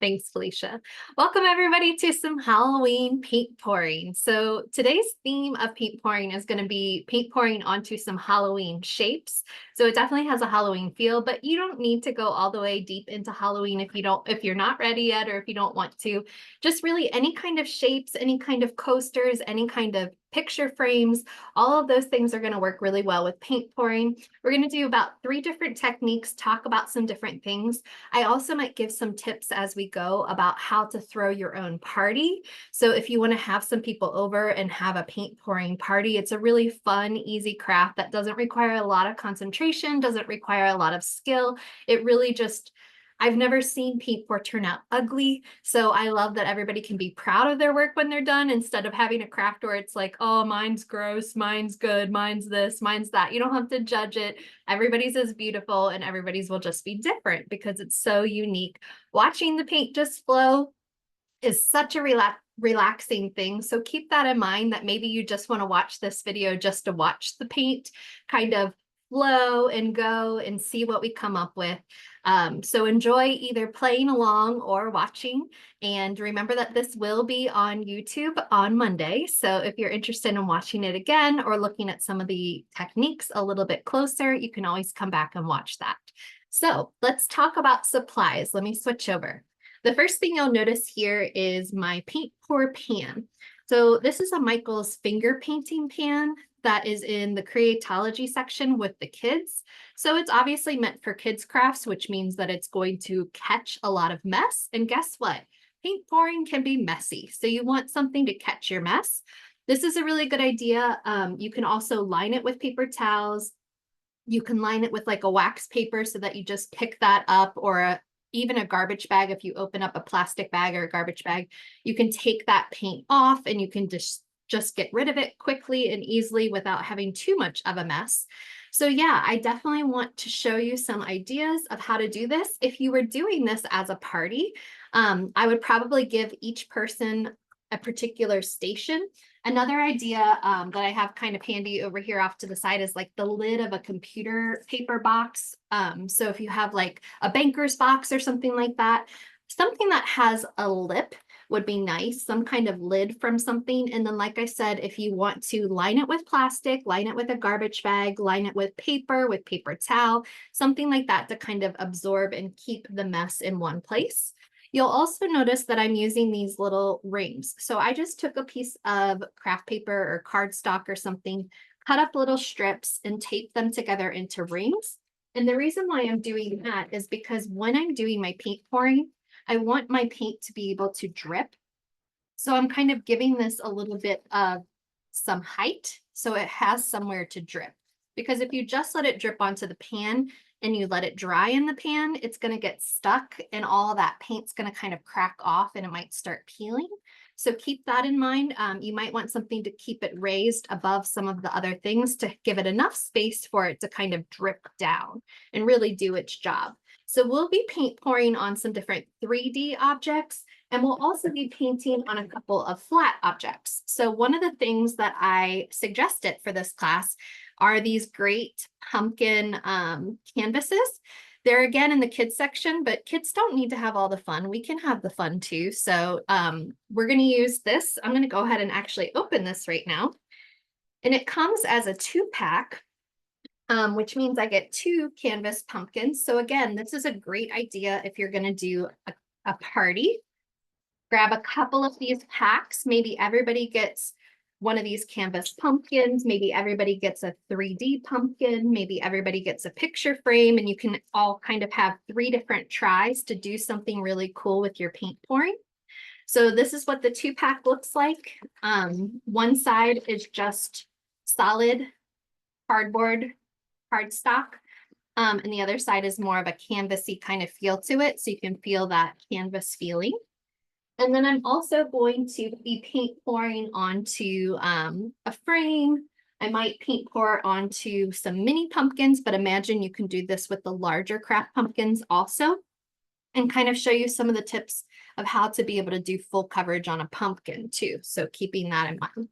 Thanks, Felicia. Welcome everybody to some Halloween paint pouring. So today's theme of paint pouring is going to be paint pouring onto some Halloween shapes. So it definitely has a Halloween feel, but you don't need to go all the way deep into Halloween if you're not ready yet, or if you don't want to. Just really any kind of shapes, any kind of coasters, any kind of picture frames, all of those things are going to work really well with paint pouring. We're going to do about 3 different techniques, talk about some different things. I also might give some tips as we go about how to throw your own party. So if you want to have some people over and have a paint pouring party, it's a really fun, easy craft that doesn't require a lot of concentration, doesn't require a lot of skill. It really just, I've never seen paint pour turn out ugly. So I love that everybody can be proud of their work when they're done, instead of having a craft where it's like, oh, mine's gross, mine's good, mine's this, mine's that. You don't have to judge it. Everybody's is beautiful and everybody's will just be different because it's so unique. Watching the paint just flow is such a relaxing thing. So keep that in mind, that maybe you just want to watch this video just to watch the paint kind of flow and go and see what we come up with. So enjoy either playing along or watching. And remember that this will be on YouTube on Monday. So if you're interested in watching it again or looking at some of the techniques a little bit closer, you can always come back and watch that. So let's talk about supplies. Let me switch over. The first thing you'll notice here is my paint pour pan. So this is a Michael's finger painting pan that is in the Creatology section with the kids. So it's obviously meant for kids crafts, which means that it's going to catch a lot of mess. And guess what? Paint pouring can be messy. So you want something to catch your mess. This is a really good idea. You can also line it with paper towels. You can line it with like a wax paper so that you just pick that up, or even a garbage bag. If you open up a plastic bag or a garbage bag, you can take that paint off and you can just get rid of it quickly and easily without having too much of a mess. So yeah, I definitely want to show you some ideas of how to do this. If you were doing this as a party, I would probably give each person a particular station. Another idea that I have kind of handy over here off to the side is like the lid of a computer paper box. So if you have like a banker's box or something like that, something that has a lip would be nice, some kind of lid from something. And then, like I said, if you want to line it with plastic, line it with a garbage bag, line it with paper towel, something like that to kind of absorb and keep the mess in one place. You'll also notice that I'm using these little rings. So I just took a piece of craft paper or cardstock or something, cut up little strips and taped them together into rings. And the reason why I'm doing that is because when I'm doing my paint pouring, I want my paint to be able to drip. So I'm kind of giving this a little bit of some height so it has somewhere to drip. Because if you just let it drip onto the pan and you let it dry in the pan, it's going to get stuck and all that paint's going to kind of crack off and it might start peeling. So keep that in mind. You might want something to keep it raised above some of the other things to give it enough space for it to kind of drip down and really do its job. So we'll be paint pouring on some different 3D objects, and we'll also be painting on a couple of flat objects. So one of the things that I suggested for this class are these great pumpkin canvases. They're again in the kids section, but kids don't need to have all the fun. We can have the fun too. So we're going to use this. I'm going to go ahead and actually open this right now. And it comes as a 2-pack. Which means I get 2 canvas pumpkins. So again, this is a great idea if you're going to do a party. Grab a couple of these packs. Maybe everybody gets one of these canvas pumpkins. Maybe everybody gets a 3D pumpkin. Maybe everybody gets a picture frame, and you can all kind of have 3 different tries to do something really cool with your paint pouring. So this is what the 2-pack looks like. One side is just solid cardboard cardstock, and the other side is more of a canvasy kind of feel to it, so you can feel that canvas feeling. And then I'm also going to be paint pouring onto a frame. I might paint pour onto some mini pumpkins, but imagine you can do this with the larger craft pumpkins also, and kind of show you some of the tips of how to be able to do full coverage on a pumpkin too. So keeping that in mind.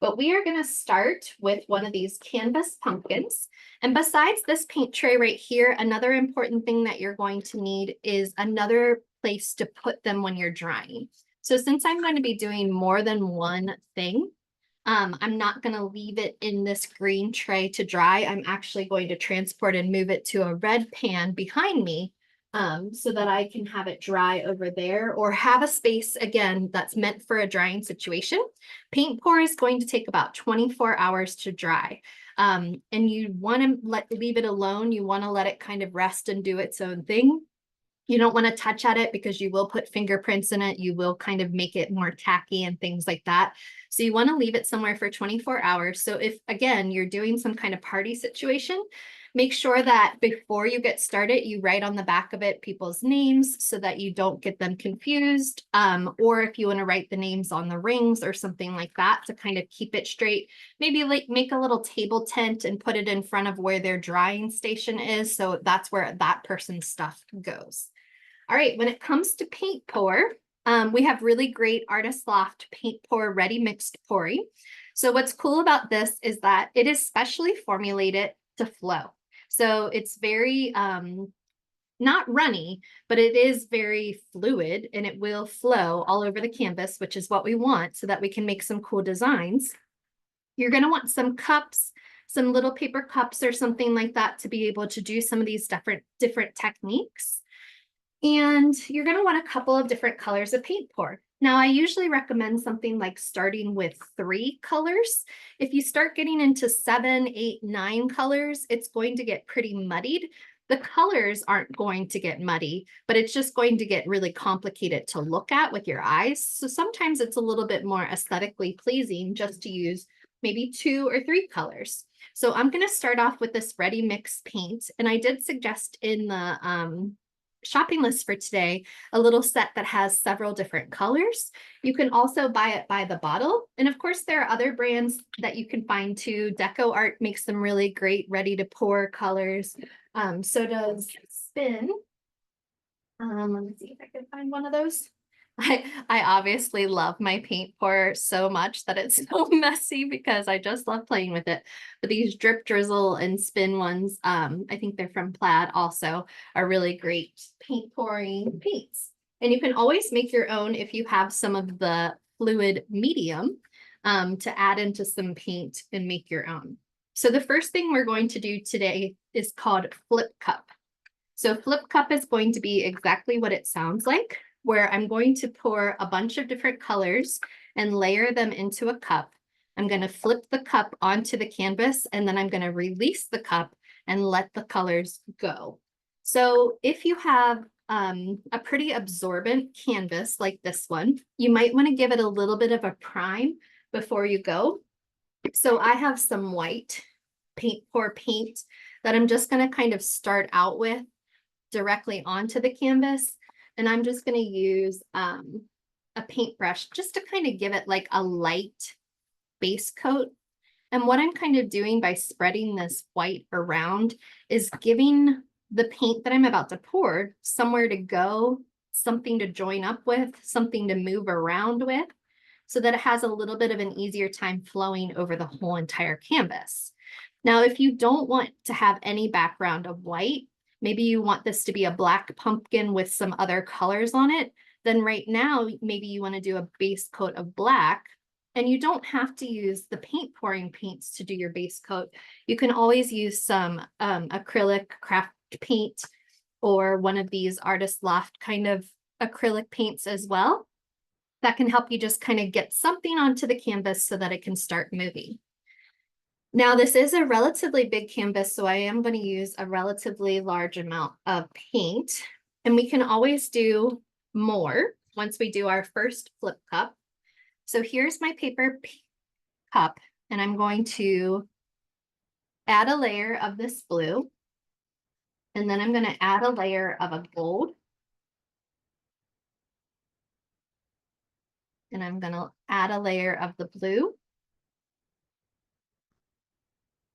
But we are going to start with one of these canvas pumpkins. And besides this paint tray right here, another important thing that you're going to need is another place to put them when you're drying. So since I'm going to be doing more than one thing, I'm not going to leave it in this green tray to dry. I'm actually going to transport and move it to a red pan behind me, so that I can have it dry over there or have a space again that's meant for a drying situation. Paint pour is going to take about 24 hours to dry. And you want to leave it alone. You want to let it kind of rest and do its own thing. You don't want to touch at it because you will put fingerprints in it. You will kind of make it more tacky and things like that. So you want to leave it somewhere for 24 hours. So if, again, you're doing some kind of party situation, make sure that before you get started, you write on the back of it people's names so that you don't get them confused. Or if you want to write the names on the rings or something like that to kind of keep it straight, maybe like make a little table tent and put it in front of where their drying station is. So that's where that person's stuff goes. All right, when it comes to paint pour, we have really great Artist Loft paint pour ready mixed pouring. So what's cool about this is that it is specially formulated to flow. So it's very, not runny, but it is very fluid and it will flow all over the canvas, which is what we want so that we can make some cool designs. You're going to want some cups, some little paper cups or something like that to be able to do some of these different techniques. And you're going to want a couple of different colors of paint pour. Now, I usually recommend something like starting with 3 colors. If you start getting into 7, 8, 9 colors, it's going to get pretty muddied. The colors aren't going to get muddy, but it's just going to get really complicated to look at with your eyes. So sometimes it's a little bit more aesthetically pleasing just to use maybe 2 or 3 colors. So I'm going to start off with this ready mix paint. And I did suggest in the shopping list for today a little set that has several different colors. You can also buy it by the bottle. And of course, there are other brands that you can find too. Deco makes some really great ready to pour colors. So does Spin. Let me see if I can find one of those. I obviously love my paint pour so much that it's so messy because I just love playing with it. But these Drip Drizzle and Spin ones, I think they're from Plaid also, are really great paint pouring paints. And you can always make your own if you have some of the fluid medium to add into some paint and make your own. So the first thing we're going to do today is called Flip Cup. So Flip Cup is going to be exactly what it sounds like, where I'm going to pour a bunch of different colors and layer them into a cup. I'm going to flip the cup onto the canvas, and then I'm going to release the cup and let the colors go. So if you have a pretty absorbent canvas like this one, you might want to give it a little bit of a prime before you go. So I have some white paint pour paint that I'm just going to kind of start out with directly onto the canvas. And I'm just going to use a paintbrush just to kind of give it like a light base coat. And what I'm kind of doing by spreading this white around is giving the paint that I'm about to pour somewhere to go, something to join up with, something to move around with, so that it has a little bit of an easier time flowing over the whole entire canvas. Now, if you don't want to have any background of white, maybe you want this to be a black pumpkin with some other colors on it, then right now, maybe you want to do a base coat of black. And you don't have to use the paint pouring paints to do your base coat. You can always use some acrylic craft paint or one of these Artist Loft kind of acrylic paints as well. That can help you just kind of get something onto the canvas so that it can start moving. Now, this is a relatively big canvas, so I am going to use a relatively large amount of paint. And we can always do more once we do our first flip cup. So here's my paper cup, and I'm going to add a layer of this blue. And then I'm going to add a layer of a gold. And I'm going to add a layer of the blue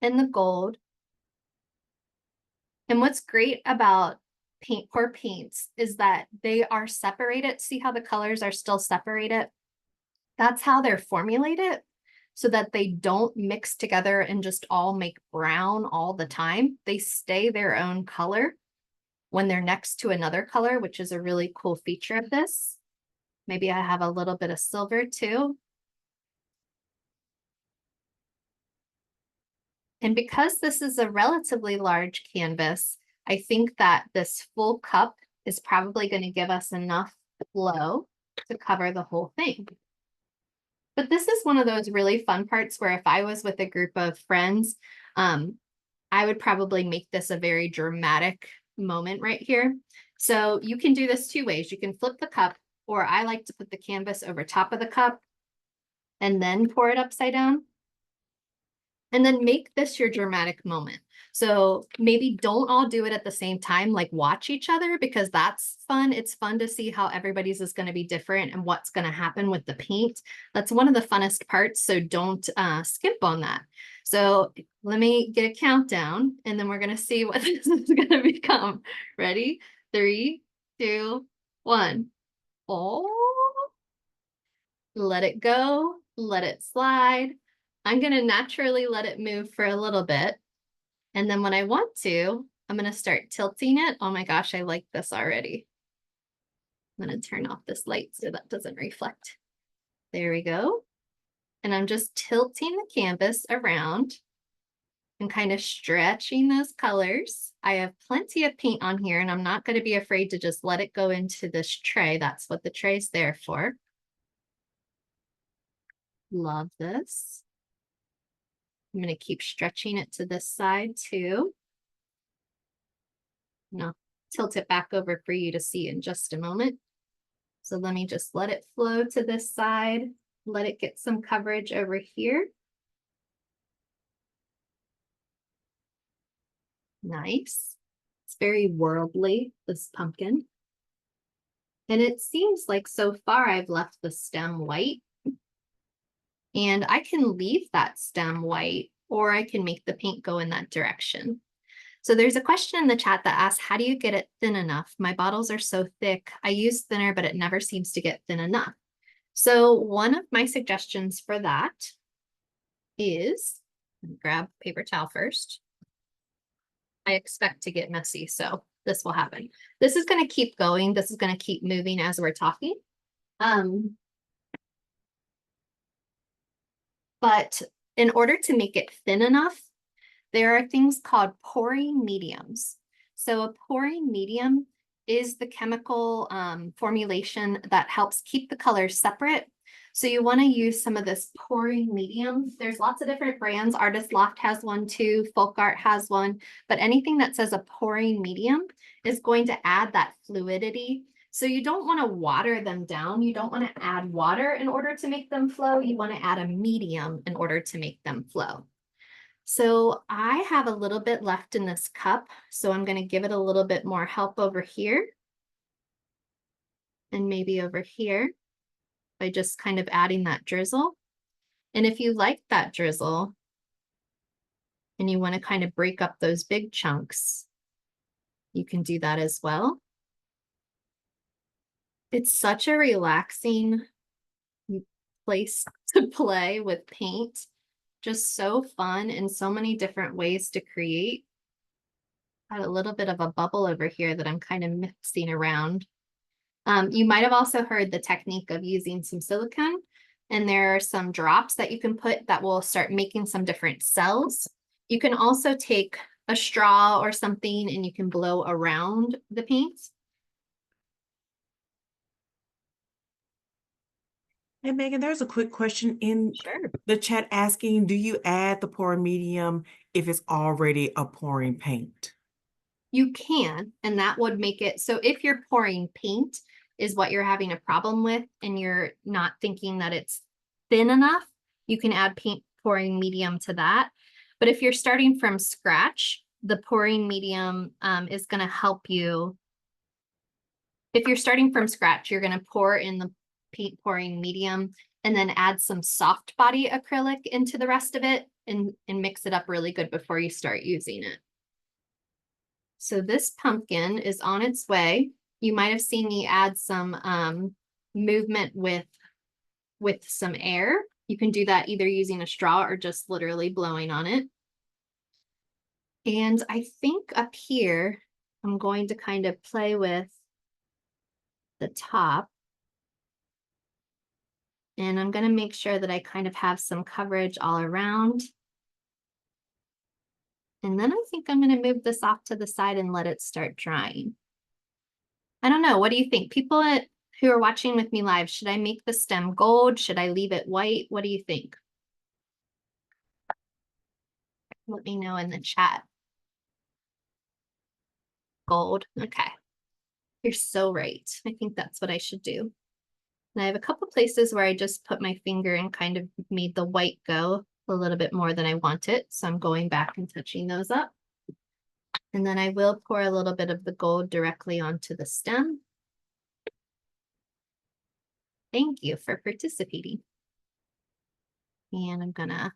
and the gold. And what's great about paint pour paints is that they are separated. See how the colors are still separated? That's how they're formulated. so that they don't mix together and just all make brown all the time. They stay their own color when they're next to another color, which is a really cool feature of this. Maybe I have a little bit of silver too. And because this is a relatively large canvas, I think that this full cup is probably going to give us enough flow to cover the whole thing. But this is one of those really fun parts where if I was with a group of friends, I would probably make this a very dramatic moment right here. So you can do this two ways. You can flip the cup, or I like to put the canvas over top of the cup and then pour it upside down. And then make this your dramatic moment. So maybe don't all do it at the same time, like watch each other, because that's fun. It's fun to see how everybody's is going to be different and what's going to happen with the paint. That's one of the funnest parts, so don't skip on that. So let me get a countdown, and then we're going to see what this is going to become. Ready? 3, 2, 1. Oh, let it go, let it slide. I'm going to naturally let it move for a little bit. And then when I want to, I'm going to start tilting it. Oh my gosh, I like this already. I'm going to turn off this light so that doesn't reflect. There we go. And I'm just tilting the canvas around and kind of stretching those colors. I have plenty of paint on here, and I'm not going to be afraid to just let it go into this tray. That's what the tray's there for. Love this. I'm going to keep stretching it to this side too. And I'll tilt it back over for you to see in just a moment. So let me just let it flow to this side. Let it get some coverage over here. Nice. It's very worldly, this pumpkin. And it seems like so far I've left the stem white. And I can leave that stem white, or I can make the paint go in that direction. So there's a question in the chat that asks, how do you get it thin enough? My bottles are so thick. I use thinner, but it never seems to get thin enough. So one of my suggestions for that is, grab paper towel first. I expect to get messy, so this will happen. This is going to keep going. This is going to keep moving as we're talking. But in order to make it thin enough, there are things called pouring mediums. So a pouring medium is the chemical formulation that helps keep the colors separate. So you want to use some of this pouring medium. There's lots of different brands. Artist Loft has one too. Folk Art has one. But anything that says a pouring medium is going to add that fluidity. So you don't want to water them down. You don't want to add water in order to make them flow. You want to add a medium in order to make them flow. So I have a little bit left in this cup, so I'm going to give it a little bit more help over here. And maybe over here by just kind of adding that drizzle. And if you like that drizzle and you want to kind of break up those big chunks, you can do that as well. It's such a relaxing place to play with paint. Just so fun and so many different ways to create. Got a little bit of a bubble over here that I'm kind of mixing around. You might have also heard the technique of using some silicone, and there are some drops that you can put that will start making some different cells. You can also take a straw or something and you can blow around the paint. Hey, Megan, there's a quick question in the chat asking, do you add the pouring medium if it's already a pouring paint? You can, and that would make it, so if you're pouring paint is what you're having a problem with and you're not thinking that it's thin enough, you can add paint pouring medium to that. But if you're starting from scratch, the pouring medium is going to help you. If you're starting from scratch, you're going to pour in the paint pouring medium and then add some soft body acrylic into the rest of it and mix it up really good before you start using it. So this pumpkin is on its way. You might have seen me add some movement with some air. You can do that either using a straw or just literally blowing on it. And I think up here, I'm going to kind of play with the top. And I'm going to make sure that I kind of have some coverage all around. And then I think I'm going to move this off to the side and let it start drying. I don't know. What do you think? People who are watching with me live, should I make the stem gold? Should I leave it white? What do you think? Let me know in the chat. Gold. Okay. You're so right. I think that's what I should do. And I have a couple places where I just put my finger and kind of made the white go a little bit more than I want it. So I'm going back and touching those up. And then I will pour a little bit of the gold directly onto the stem. Thank you for participating. And I'm gonna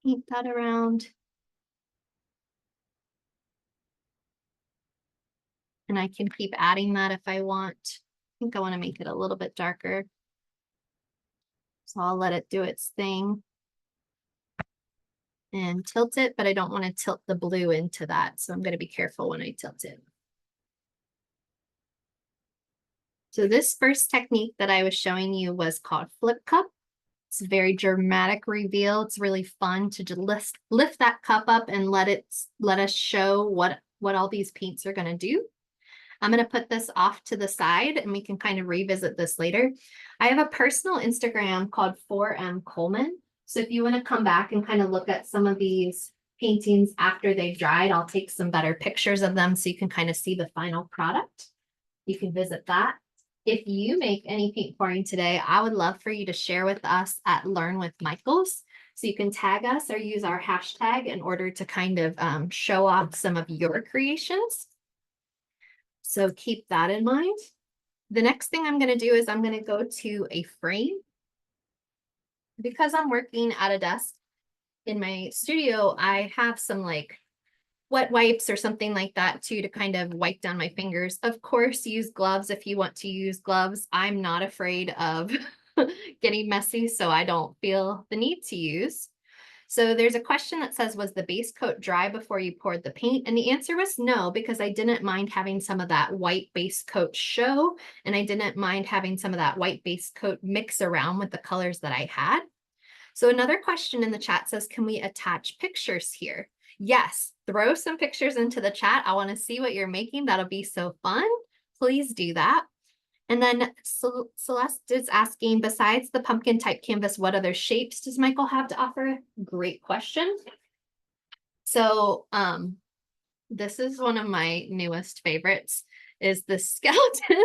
paint that around. And I can keep adding that if I want. I think I want to make it a little bit darker. So I'll let it do its thing and tilt it, but I don't want to tilt the blue into that. So I'm going to be careful when I tilt it. So this first technique that I was showing you was called flip cup. It's a very dramatic reveal. It's really fun to just lift that cup up and let us show what all these paints are going to do. I'm going to put this off to the side and we can kind of revisit this later. I have a personal Instagram called 4M Coleman. So if you want to come back and kind of look at some of these paintings after they've dried, I'll take some better pictures of them so you can kind of see the final product. You can visit that. If you make any paint pouring today, I would love for you to share with us at Learn with Michaels. So you can tag us or use our hashtag in order to kind of show off some of your creations. So keep that in mind. The next thing I'm going to do is I'm going to go to a frame. Because I'm working at a desk in my studio, I have some like wet wipes or something like that too to kind of wipe down my fingers. Of course, use gloves if you want to use gloves. I'm not afraid of getting messy, so I don't feel the need to use. So there's a question that says, was the base coat dry before you poured the paint? And the answer was no, because I didn't mind having some of that white base coat show, and I didn't mind having some of that white base coat mix around with the colors that I had. So another question in the chat says, can we attach pictures here? Yes, throw some pictures into the chat. I want to see what you're making. That'll be so fun. Please do that. And then Celeste is asking, besides the pumpkin type canvas, what other shapes does Michael have to offer? Great question. So this is one of my newest favorites, is the skeleton.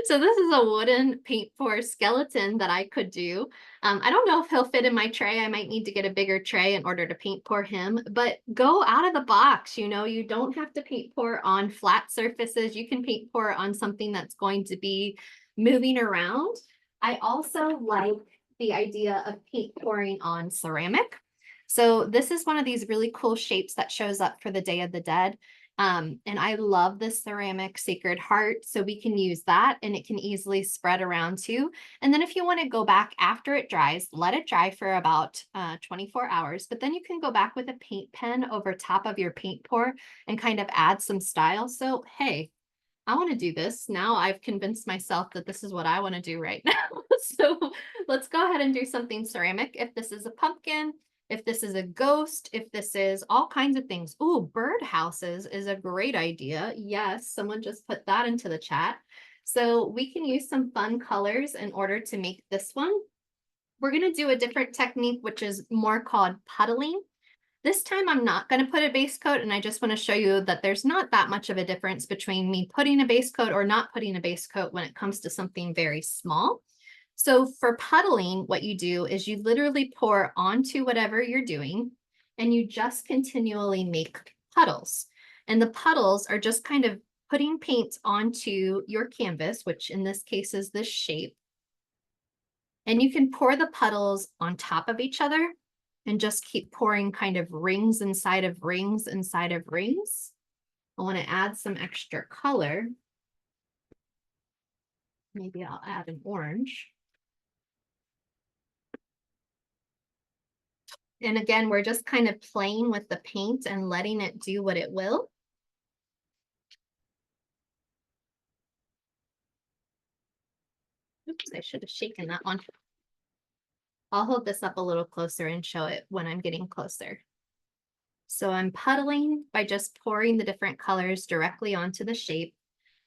So this is a wooden paint pour skeleton that I could do. I don't know if he'll fit in my tray. I might need to get a bigger tray in order to paint pour him, but go out of the box. You know, you don't have to paint pour on flat surfaces. You can paint pour on something that's going to be moving around. I also like the idea of paint pouring on ceramic. So this is one of these really cool shapes that shows up for the Day of the Dead. And I love this ceramic Sacred Heart, so we can use that and it can easily spread around too. And then if you want to go back after it dries, let it dry for about 24 hours, but then you can go back with a paint pen over top of your paint pour and kind of add some style. So, hey, I want to do this. Now I've convinced myself that this is what I want to do right now. So let's go ahead and do something ceramic. If this is a pumpkin, if this is a ghost, if this is all kinds of things. Ooh, birdhouses is a great idea. Yes, someone just put that into the chat. So we can use some fun colors in order to make this one. We're going to do a different technique, which is more called puddling. This time I'm not going to put a base coat, and I just want to show you that there's not that much of a difference between me putting a base coat or not putting a base coat when it comes to something very small. So for puddling, what you do is you literally pour onto whatever you're doing, and you just continually make puddles. And the puddles are just kind of putting paint onto your canvas, which in this case is this shape. And you can pour the puddles on top of each other and just keep pouring kind of rings inside of rings inside of rings. I want to add some extra color. Maybe I'll add an orange. And again, we're just kind of playing with the paint and letting it do what it will. Oops, I should have shaken that one. I'll hold this up a little closer and show it when I'm getting closer. So I'm puddling by just pouring the different colors directly onto the shape.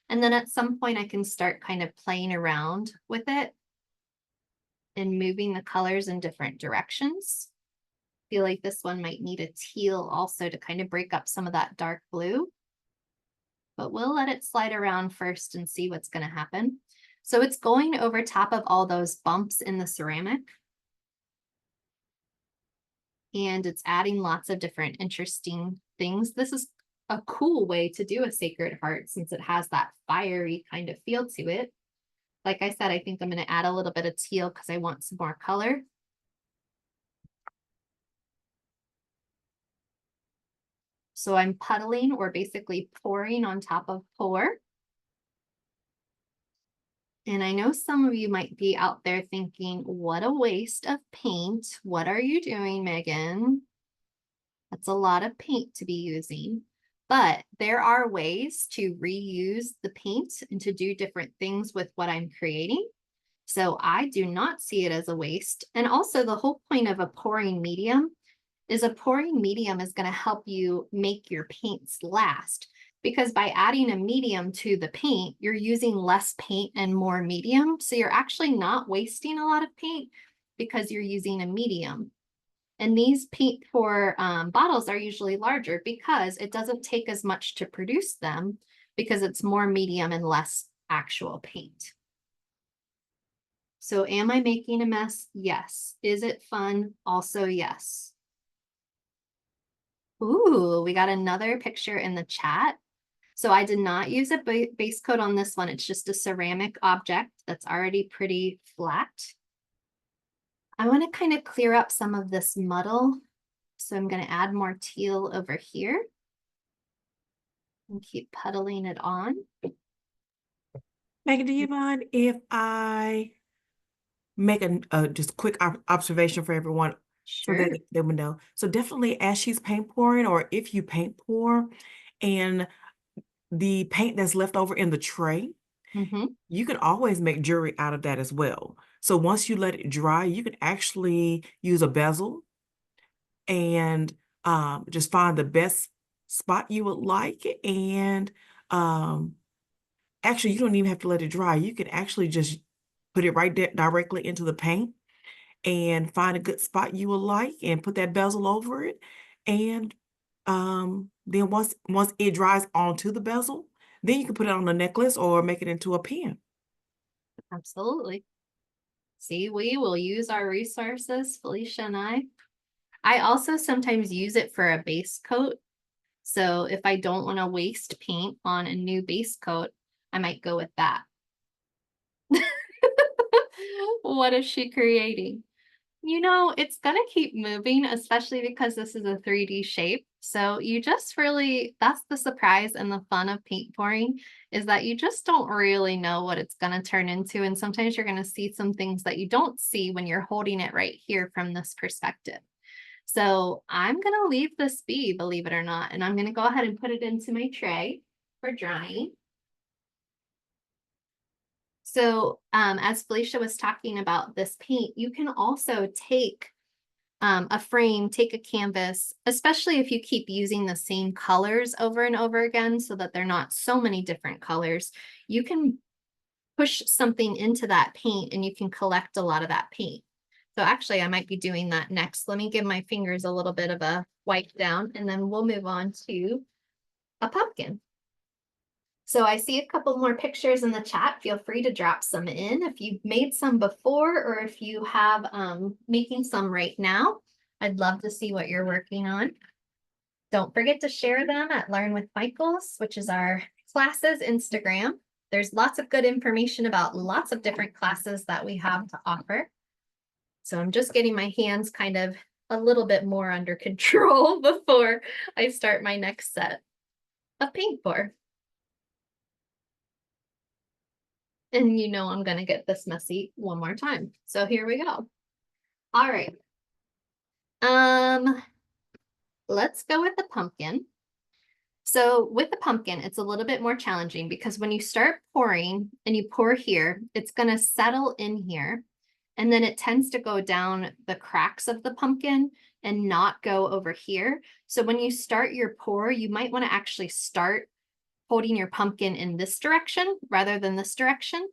And then at some point I can start kind of playing around with it and moving the colors in different directions. Feel like this one might need a teal also to kind of break up some of that dark blue. But we'll let it slide around first and see what's going to happen. So it's going over top of all those bumps in the ceramic. And it's adding lots of different interesting things. This is a cool way to do a Sacred Heart since it has that fiery kind of feel to it. Like I said, I think I'm going to add a little bit of teal because I want some more color. So I'm puddling, or basically pouring on top of pour. And I know some of you might be out there thinking, what a waste of paint. What are you doing, Megan? That's a lot of paint to be using. But there are ways to reuse the paint and to do different things with what I'm creating. So I do not see it as a waste. And also the whole point of a pouring medium is going to help you make your paints last. Because by adding a medium to the paint, you're using less paint and more medium. So you're actually not wasting a lot of paint because you're using a medium. And these paint pour bottles are usually larger because it doesn't take as much to produce them because it's more medium and less actual paint. So am I making a mess? Yes. Is it fun? Also, yes. Ooh, we got another picture in the chat. So I did not use a base coat on this one. It's just a ceramic object that's already pretty flat. I want to kind of clear up some of this muddle. So I'm going to add more teal over here and keep puddling it on. Megan, do you mind if I make a just quick observation for everyone so Sure. that they would know? So definitely as she's paint pouring, or if you paint pour and the paint that's left over in the tray, you can always make jewelry out of that as well. So once you let it dry, you can actually use a bezel and just find the best spot you would like. And actually, you don't even have to let it dry. You can actually just put it right directly into the paint and find a good spot you would like and put that bezel over it. And then once it dries onto the bezel, then you can put it on a necklace or make it into a pin. Absolutely. See, we will use our resources, Felicia and I. I also sometimes use it for a base coat. So if I don't want to waste paint on a new base coat, I might go with that. What is she creating? You know, it's going to keep moving, especially because this is a 3D shape. So you just really, that's the surprise and the fun of paint pouring, is that you just don't really know what it's going to turn into. And sometimes you're going to see some things that you don't see when you're holding it right here from this perspective. So I'm going to leave this be, believe it or not, and I'm going to go ahead and put it into my tray for drying. So as Felicia was talking about this paint, you can also take a frame, take a canvas, especially if you keep using the same colors over and over again so that they're not so many different colors. You can push something into that paint and you can collect a lot of that paint. So actually, I might be doing that next. Let me give my fingers a little bit of a wipe down and then we'll move on to a pumpkin. So I see a couple more pictures in the chat. Feel free to drop some in if you've made some before or if you have making some right now. I'd love to see what you're working on. Don't forget to share them at Learn with Michaels, which is our classes Instagram. There's lots of good information about lots of different classes that we have to offer. So I'm just getting my hands kind of a little bit more under control before I start my next set of paint pour. And you know I'm going to get this messy one more time. So here we go. All right. Let's go with the pumpkin. So with the pumpkin, it's a little bit more challenging because when you start pouring and you pour here, it's going to settle in here. And then it tends to go down the cracks of the pumpkin and not go over here. So when you start your pour, you might want to actually start holding your pumpkin in this direction rather than this direction.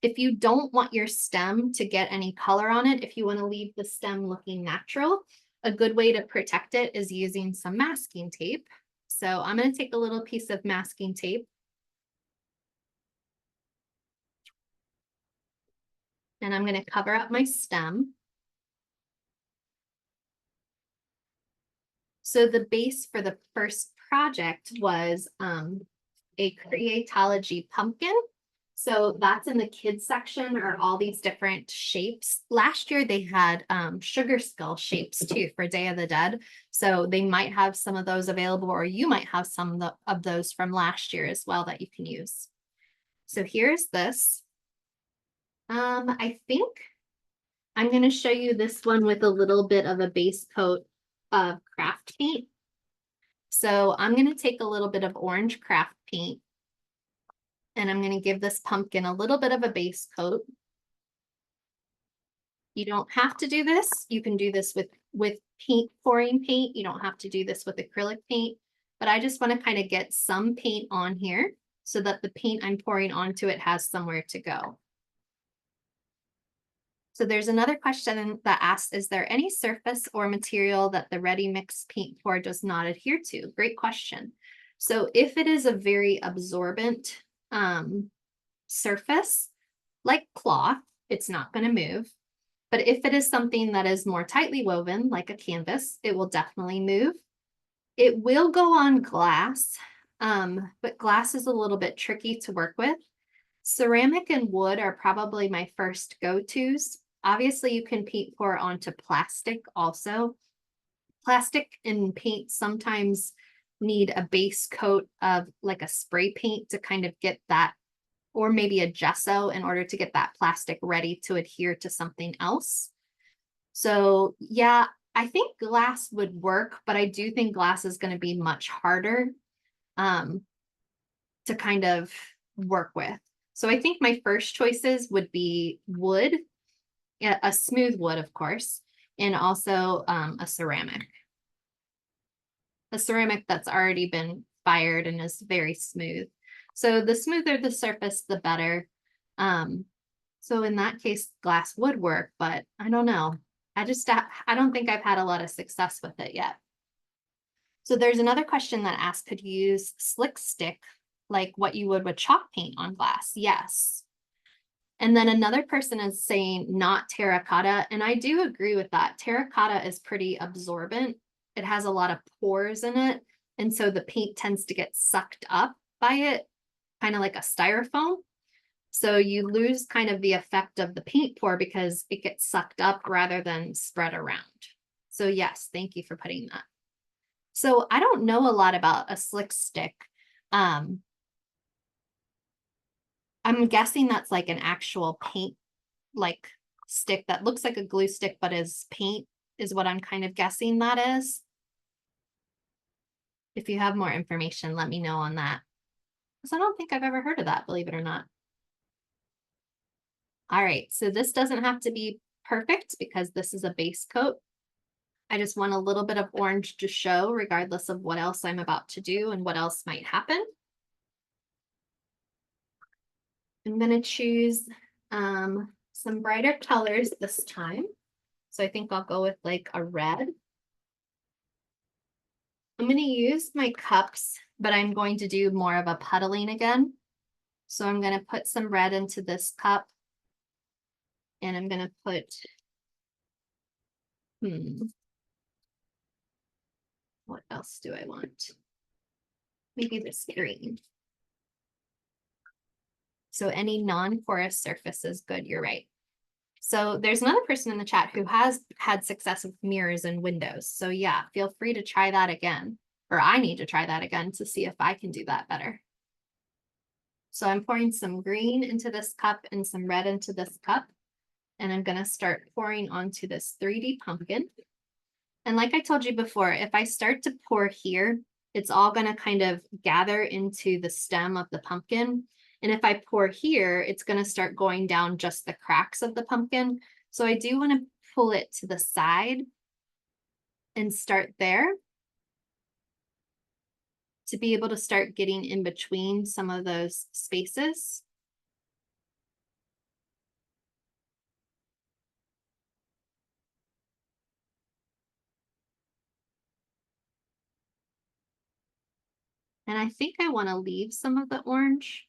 If you don't want your stem to get any color on it, if you want to leave the stem looking natural, a good way to protect it is using some masking tape. So I'm going to take a little piece of masking tape. And I'm going to cover up my stem. So the base for the first project was a Creatology pumpkin. So that's in the kids section, are all these different shapes. Last year they had sugar skull shapes too for Day of the Dead. So they might have some of those available, or you might have some of those from last year as well that you can use. So here's this. I think I'm going to show you this one with a little bit of a base coat of craft paint. So I'm going to take a little bit of orange craft paint and I'm going to give this pumpkin a little bit of a base coat. You don't have to do this. You can do this with paint, pouring paint. You don't have to do this with acrylic paint, but I just want to kind of get some paint on here so that the paint I'm pouring onto it has somewhere to go. So there's another question that asks, is there any surface or material that the ready mix paint pour does not adhere to? Great question. So if it is a very absorbent surface, like cloth, it's not going to move. But if it is something that is more tightly woven, like a canvas, it will definitely move. It will go on glass, but glass is a little bit tricky to work with. Ceramic and wood are probably my first go-tos. Obviously, you can paint pour onto plastic also. Plastic and paint sometimes need a base coat of like a spray paint to kind of get that, or maybe a gesso in order to get that plastic ready to adhere to something else. So yeah, I think glass would work, but I do think glass is going to be much harder to kind of work with. So I think my first choices would be wood, a smooth wood, of course, and also a ceramic. A ceramic that's already been fired and is very smooth. So the smoother the surface, the better. So in that case, glass would work, but I don't know. I don't think I've had a lot of success with it yet. So there's another question that asks, could you use slick stick like what you would with chalk paint on glass? Yes. And then another person is saying not terracotta, and I do agree with that. Terracotta is pretty absorbent. It has a lot of pores in it, and so the paint tends to get sucked up by it, kind of like a styrofoam. So you lose kind of the effect of the paint pour because it gets sucked up rather than spread around. So yes, thank you for putting that. So I don't know a lot about a slick stick. I'm guessing that's like an actual paint, like stick that looks like a glue stick, but is paint, is what I'm kind of guessing that is. If you have more information, let me know on that. Because I don't think I've ever heard of that, believe it or not. All right, so this doesn't have to be perfect because this is a base coat. I just want a little bit of orange to show regardless of what else I'm about to do and what else might happen. I'm going to choose some brighter colors this time. So I think I'll go with like a red. I'm going to use my cups, but I'm going to do more of a puddling again. So I'm going to put some red into this cup. And I'm going to put, what else do I want? Maybe this green. So any non-porous surface is good, you're right. So there's another person in the chat who has had success with mirrors and windows. So yeah, feel free to try that again, or I need to try that again to see if I can do that better. So I'm pouring some green into this cup and some red into this cup. And I'm going to start pouring onto this 3D pumpkin. And like I told you before, if I start to pour here, it's all going to kind of gather into the stem of the pumpkin. And if I pour here, it's going to start going down just the cracks of the pumpkin. So I do want to pull it to the side and start there to be able to start getting in between some of those spaces. And I think I want to leave some of the orange.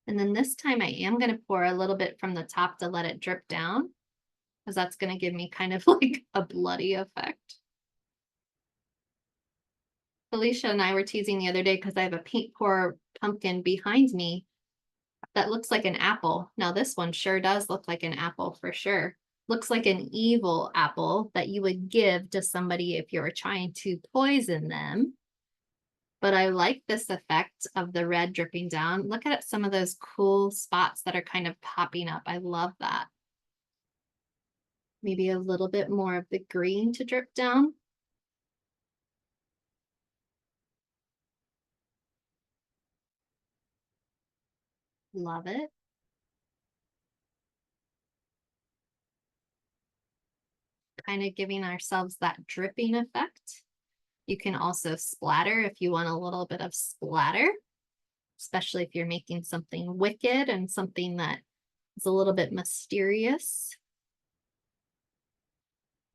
And then this time I am going to pour a little bit from the top to let it drip down, because that's going to give me kind of like a bloody effect. Felicia and I were teasing the other day because I have a paint pour pumpkin behind me that looks like an apple. Now this one sure does look like an apple for sure. Looks like an evil apple that you would give to somebody if you were trying to poison them. But I like this effect of the red dripping down. Look at some of those cool spots that are kind of popping up. I love that. Maybe a little bit more of the green to drip down. Love it. Kind of giving ourselves that dripping effect. You can also splatter if you want a little bit of splatter, especially if you're making something wicked and something that is a little bit mysterious.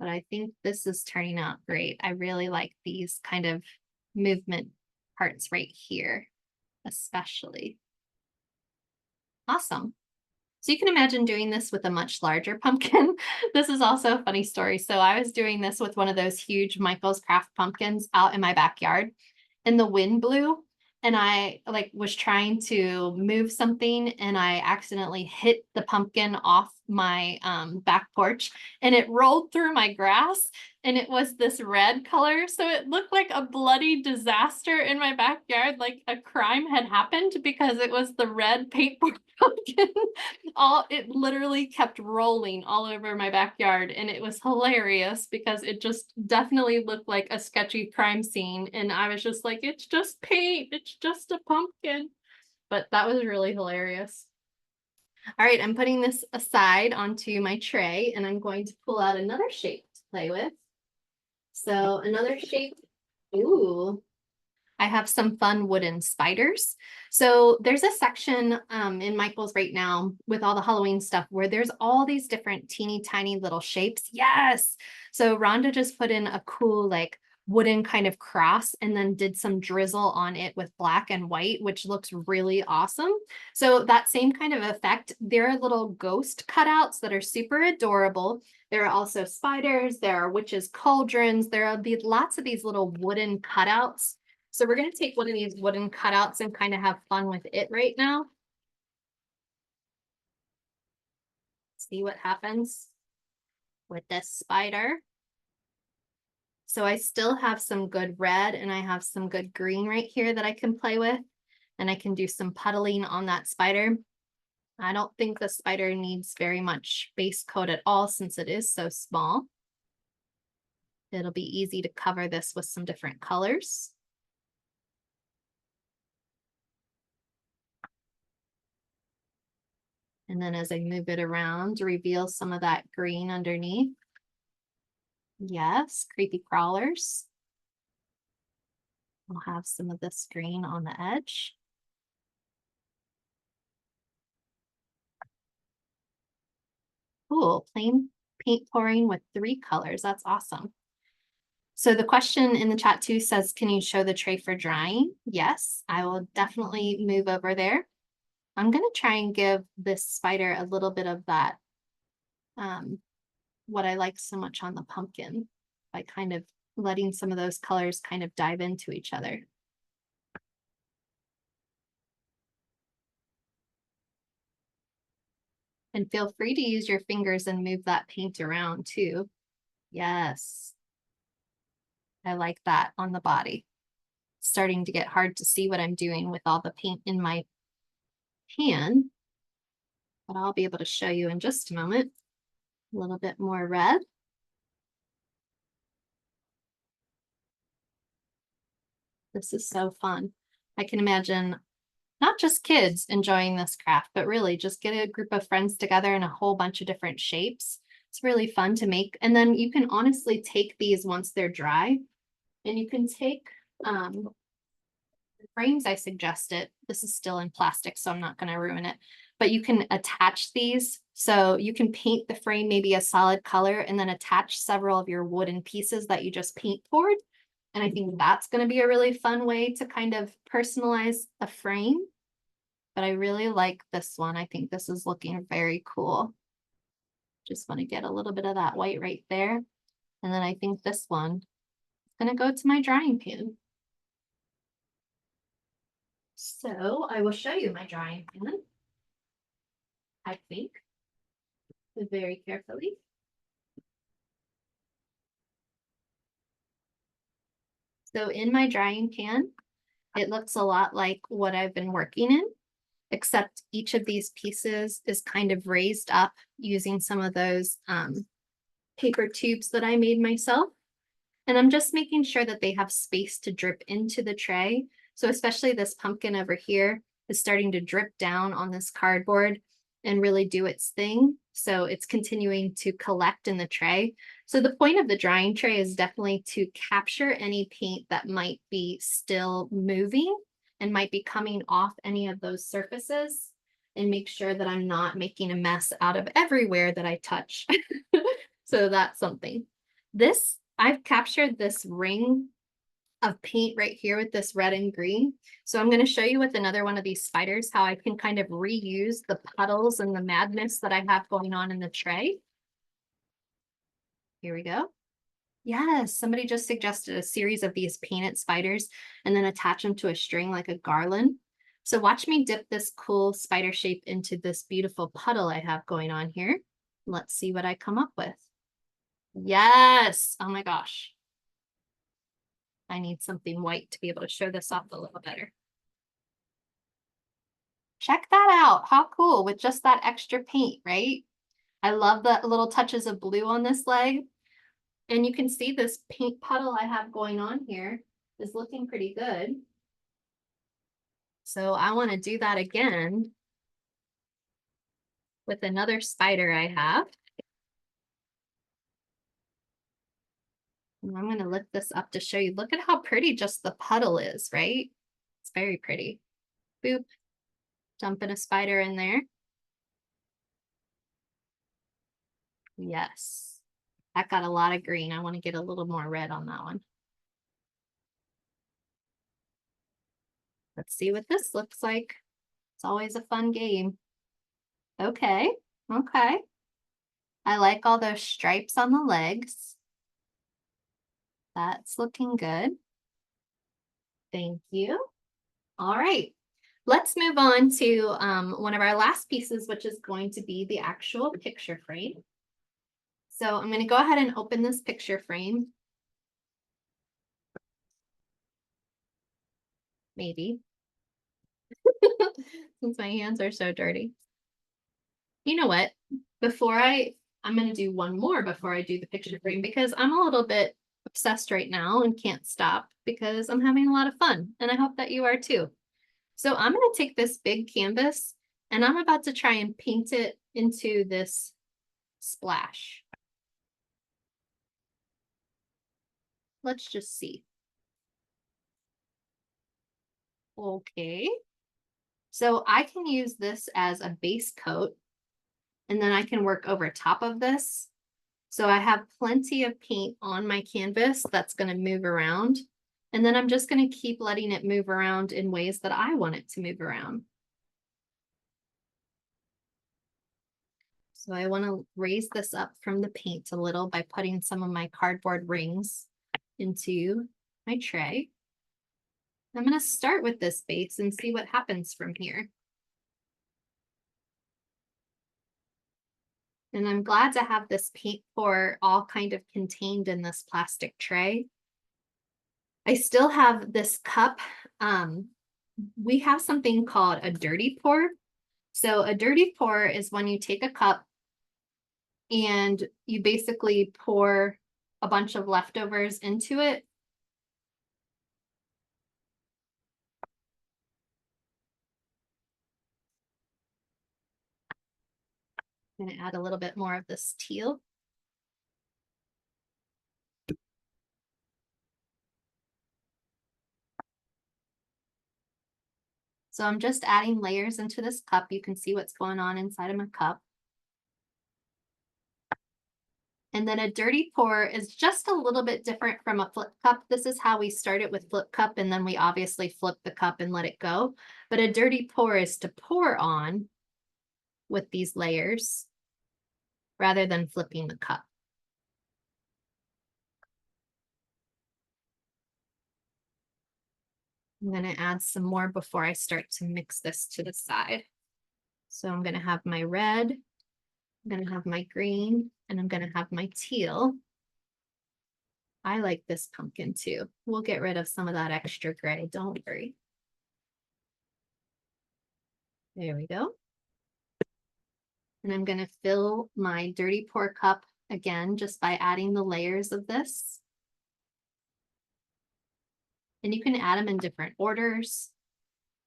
But I think this is turning out great. I really like these kind of movement parts right here, especially. Awesome. So you can imagine doing this with a much larger pumpkin. This is also a funny story. So I was doing this with one of those huge Michael's Craft pumpkins out in my backyard, and the wind blew, and I was trying to move something, and I accidentally hit the pumpkin off my back porch, and it rolled through my grass, and it was this red color. So it looked like a bloody disaster in my backyard, like a crime had happened, because it was the red paintboard pumpkin. It literally kept rolling all over my backyard, and it was hilarious because it just definitely looked like a sketchy crime scene. And I was just like, it's just paint, it's just a pumpkin. But that was really hilarious. All right, I'm putting this aside onto my tray, and I'm going to pull out another shape to play with. So another shape, ooh, I have some fun wooden spiders. So there's a section in Michael's right now with all the Halloween stuff where there's all these different teeny tiny little shapes. Yes. So Rhonda just put in a cool wooden kind of cross and then did some drizzle on it with black and white, which looks really awesome. So that same kind of effect, there are little ghost cutouts that are super adorable. There are also spiders, there are witches' cauldrons, there are lots of these little wooden cutouts. So we're going to take one of these wooden cutouts and kind of have fun with it right now. See what happens with this spider. So I still have some good red and I have some good green right here that I can play with. And I can do some puddling on that spider. I don't think the spider needs very much base coat at all since it is so small. It'll be easy to cover this with some different colors. And then as I move it around, reveal some of that green underneath. Yes, creepy crawlers. We'll have some of this green on the edge. Cool, plain paint pouring with 3 colors. That's awesome. So the question in the chat too says, can you show the tray for drying? Yes, I will definitely move over there. I'm going to try and give this spider a little bit of that, what I like so much on the pumpkin, by kind of letting some of those colors kind of dive into each other. And feel free to use your fingers and move that paint around too. Yes. I like that on the body. It's starting to get hard to see what I'm doing with all the paint in my pan. but I'll be able to show you in just a moment. A little bit more red. This is so fun. I can imagine not just kids enjoying this craft, but really just get a group of friends together in a whole bunch of different shapes. It's really fun to make. And then you can honestly take these once they're dry, and you can take the frames I suggested. This is still in plastic, so I'm not going to ruin it. But you can attach these. So you can paint the frame maybe a solid color and then attach several of your wooden pieces that you just paint poured. And I think that's going to be a really fun way to kind of personalize a frame. But I really like this one. I think this is looking very cool. Just want to get a little bit of that white right there. And then I think this one is going to go to my drying pan. So I will show you my drying pan, I think, very carefully. So in my drying pan, it looks a lot like what I've been working in, except each of these pieces is kind of raised up using some of those paper tubes that I made myself. And I'm just making sure that they have space to drip into the tray. So especially this pumpkin over here is starting to drip down on this cardboard and really do its thing. So it's continuing to collect in the tray. So the point of the drying tray is definitely to capture any paint that might be still moving and might be coming off any of those surfaces, and make sure that I'm not making a mess out of everywhere that I touch. So that's something. I've captured this ring of paint right here with this red and green. So I'm going to show you with another one of these spiders how I can kind of reuse the puddles and the madness that I have going on in the tray. Here we go. Yes, somebody just suggested a series of these painted spiders and then attach them to a string like a garland. So watch me dip this cool spider shape into this beautiful puddle I have going on here. Let's see what I come up with. Yes. Oh my gosh. I need something white to be able to show this off a little better. Check that out. How cool with just that extra paint, right? I love the little touches of blue on this leg. And you can see this paint puddle I have going on here is looking pretty good. So I want to do that again with another spider I have. And I'm going to lift this up to show you. Look at how pretty just the puddle is, right? It's very pretty. Boop. Dumping a spider in there. Yes. That got a lot of green. I want to get a little more red on that one. Let's see what this looks like. It's always a fun game. Okay. Okay. I like all those stripes on the legs. That's looking good. Thank you. All right. Let's move on to one of our last pieces, which is going to be the actual picture frame. So I'm going to go ahead and open this picture frame. Maybe. Since my hands are so dirty. You know what? I'm going to do one more before I do the picture frame, because I'm a little bit obsessed right now and can't stop because I'm having a lot of fun, and I hope that you are too. So I'm going to take this big canvas and I'm about to try and paint it into this splash. Let's just see. Okay. So I can use this as a base coat, and then I can work over top of this. So I have plenty of paint on my canvas that's going to move around. And then I'm just going to keep letting it move around in ways that I want it to move around. So I want to raise this up from the paint a little by putting some of my cardboard rings into my tray. I'm going to start with this base and see what happens from here. And I'm glad to have this paint pour all kind of contained in this plastic tray. I still have this cup. We have something called a dirty pour, So a dirty pour is when you take a cup and you basically pour a bunch of leftovers into it. I'm going to add a little bit more of this teal. So I'm just adding layers into this cup. You can see what's going on inside of my cup. And then a dirty pour is just a little bit different from a flip cup. This is how we start it with flip cup, and then we obviously flip the cup and let it go. But a dirty pour is to pour on with these layers rather than flipping the cup. I'm going to add some more before I start to mix this to the side. So I'm going to have my red, I'm going to have my green, and I'm going to have my teal. I like this pumpkin too. We'll get rid of some of that extra gray, don't worry. There we go. And I'm going to fill my dirty pour cup again just by adding the layers of this. And you can add them in different orders.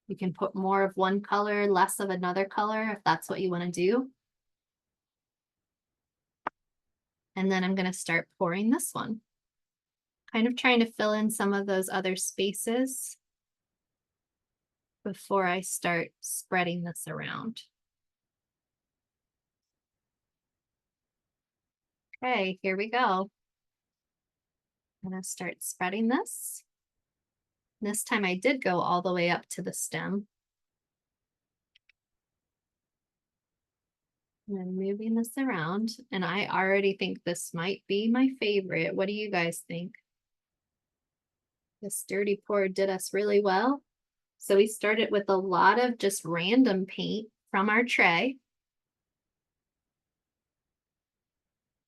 You can put more of one color, less of another color, if that's what you want to do. And then I'm going to start pouring this one. Kind of trying to fill in some of those other spaces before I start spreading this around. Okay, here we go. I'm going to start spreading this. This time I did go all the way up to the stem. And I'm moving this around, and I already think this might be my favorite. What do you guys think? This dirty pour did us really well. So we started with a lot of just random paint from our tray.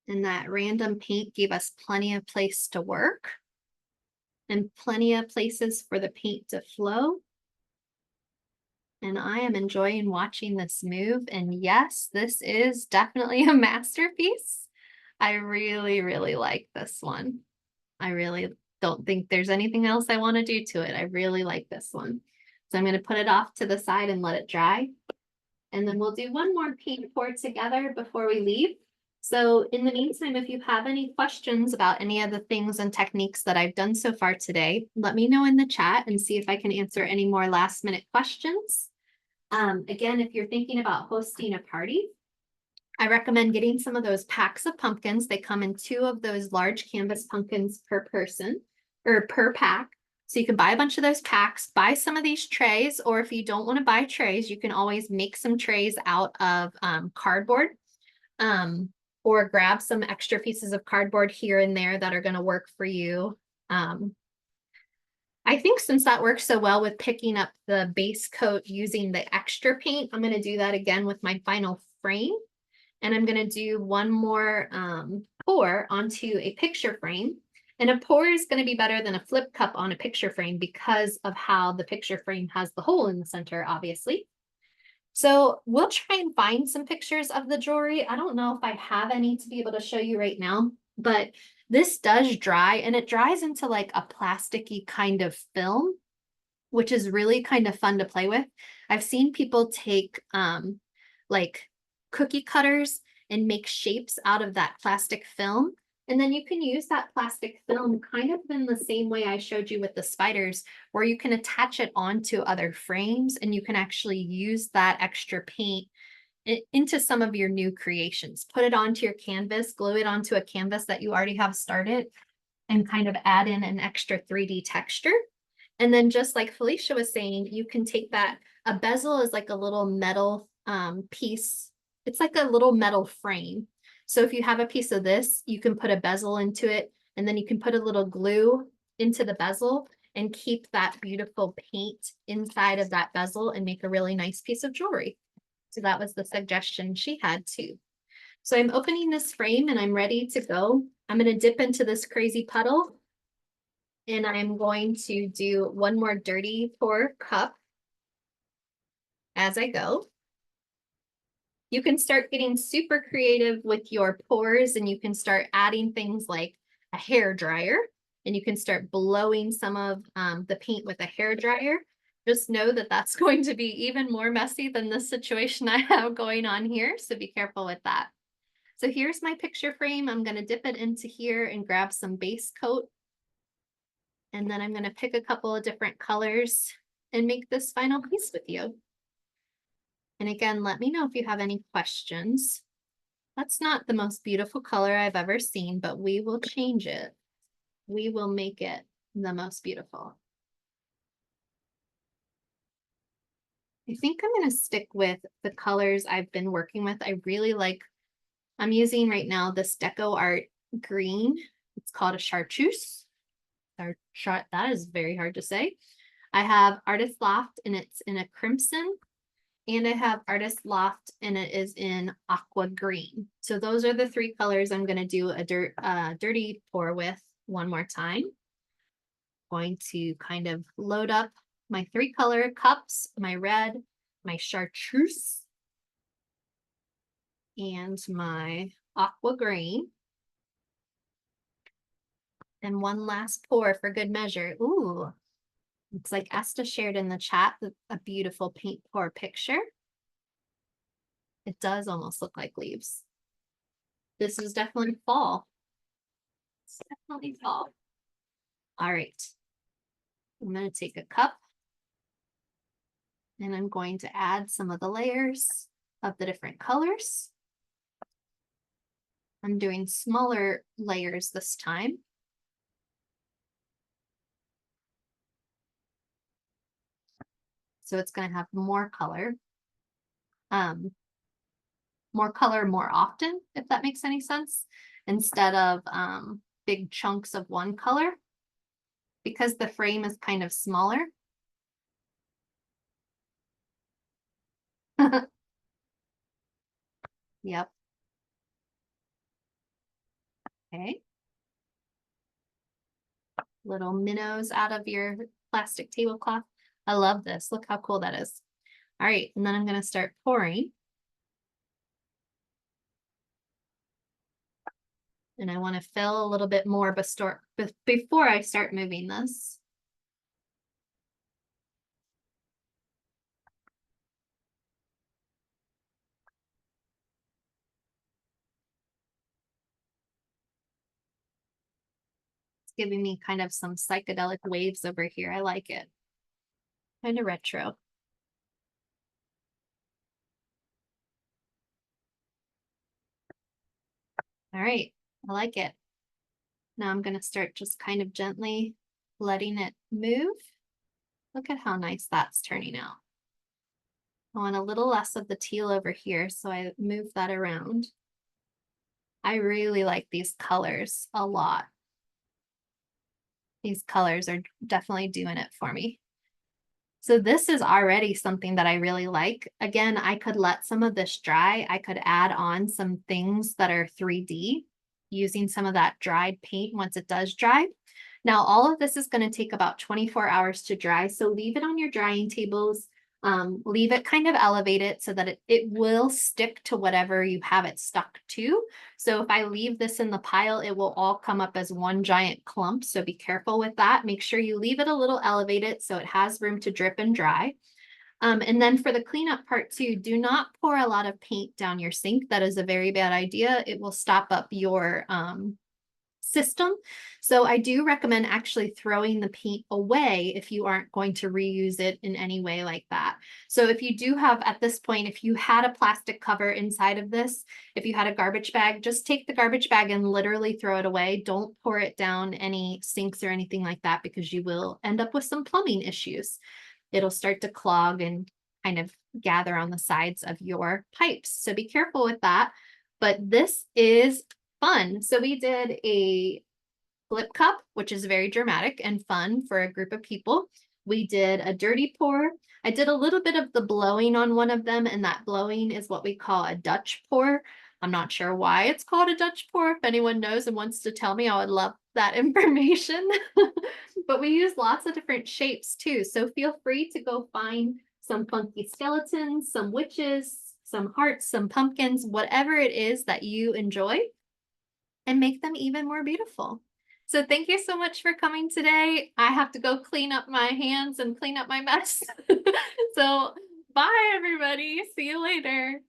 And that random paint gave us plenty of place to work and plenty of places for the paint to flow. And I am enjoying watching this move. And yes, this is definitely a masterpiece. I really, really like this one. I really don't think there's anything else I want to do to it. I really like this one. So I'm going to put it off to the side and let it dry. And then we'll do one more paint pour together before we leave. So in the meantime, if you have any questions about any of the things and techniques that I've done so far today, let me know in the chat and see if I can answer any more last minute questions. Again, if you're thinking about hosting a party, I recommend getting some of those packs of pumpkins. They come in 2 of those large canvas pumpkins per person or per pack. So you can buy a bunch of those packs, buy some of these trays, or if you don't want to buy trays, you can always make some trays out of cardboard, or grab some extra pieces of cardboard here and there that are going to work for you. I think since that works so well with picking up the base coat using the extra paint, I'm going to do that again with my final frame. And I'm going to do one more pour onto a picture frame. And a pour is going to be better than a flip cup on a picture frame because of how the picture frame has the hole in the center, obviously. So we'll try and find some pictures of the jewelry. I don't know if I have any to be able to show you right now, but this does dry, and it dries into like a plasticky kind of film, which is really kind of fun to play with. I've seen people take like cookie cutters and make shapes out of that plastic film. And then you can use that plastic film kind of in the same way I showed you with the spiders, where you can attach it onto other frames and you can actually use that extra paint into some of your new creations. Put it onto your canvas, glue it onto a canvas that you already have started, and kind of add in an extra 3D texture. And then just like Felicia was saying, you can take that, a bezel is like a little metal piece. It's like a little metal frame. So if you have a piece of this, you can put a bezel into it, and then you can put a little glue into the bezel and keep that beautiful paint inside of that bezel and make a really nice piece of jewelry. So that was the suggestion she had too. So I'm opening this frame and I'm ready to go. I'm going to dip into this crazy puddle, and I'm going to do one more dirty pour cup as I go. You can start getting super creative with your pours, and you can start adding things like a hair dryer, and you can start blowing some of the paint with a hair dryer. Just know that that's going to be even more messy than the situation I have going on here, so be careful with that. So here's my picture frame. I'm going to dip it into here and grab some base coat. And then I'm going to pick a couple of different colors and make this final piece with you. And again, let me know if you have any questions. That's not the most beautiful color I've ever seen, but we will change it. We will make it the most beautiful. I think I'm going to stick with the colors I've been working with. I really like, I'm using right now this Deco Art green. It's called a chartreuse. That is very hard to say. I have Artist Loft and it's in a crimson. And I have Artist Loft and it is in aqua green. So those are the three colors I'm going to do a dirty pour with one more time. Going to kind of load up my 3 color cups, my red, my chartreuse, and my aqua green. And one last pour for good measure. Ooh, looks like Esta shared in the chat a beautiful paint pour picture. It does almost look like leaves. This is definitely fall. It's definitely fall. All right. I'm going to take a cup and I'm going to add some of the layers of the different colors. I'm doing smaller layers this time. So it's going to have more color. More often, if that makes any sense, instead of big chunks of one color, because the frame is kind of smaller. Yep. Okay. Little minnows out of your plastic tablecloth. I love this. Look how cool that is. All right, and then I'm going to start pouring. And I want to fill a little bit more before I start moving this. It's giving me kind of some psychedelic waves over here. I like it. Kind of retro. All right, I like it. Now I'm going to start just kind of gently letting it move. Look at how nice that's turning out. I want a little less of the teal over here, so I move that around. I really like these colors a lot. These colors are definitely doing it for me. So this is already something that I really like. Again, I could let some of this dry. I could add on some things that are 3D using some of that dried paint once it does dry. Now, all of this is going to take about 24 hours to dry. So leave it on your drying tables. Leave it kind of elevated so that it will stick to whatever you have it stuck to. So if I leave this in the pile, it will all come up as one giant clump. So be careful with that. Make sure you leave it a little elevated so it has room to drip and dry. And then for the cleanup part too, do not pour a lot of paint down your sink. That is a very bad idea. It will stop up your system. So I do recommend actually throwing the paint away if you aren't going to reuse it in any way like that. So if you do have, at this point, if you had a plastic cover inside of this, if you had a garbage bag, just take the garbage bag and literally throw it away. Don't pour it down any sinks or anything like that, because you will end up with some plumbing issues. It'll start to clog and kind of gather on the sides of your pipes. So be careful with that. But this is fun. So we did a flip cup, which is very dramatic and fun for a group of people. We did a dirty pour. I did a little bit of the blowing on one of them, and that blowing is what we call a Dutch pour. I'm not sure why it's called a Dutch pour. If anyone knows and wants to tell me, I would love that information. But we use lots of different shapes too. So feel free to go find some funky skeletons, some witches, some hearts, some pumpkins, whatever it is that you enjoy, and make them even more beautiful. So thank you so much for coming today. I have to go clean up my hands and clean up my mess. So bye, everybody. See you later.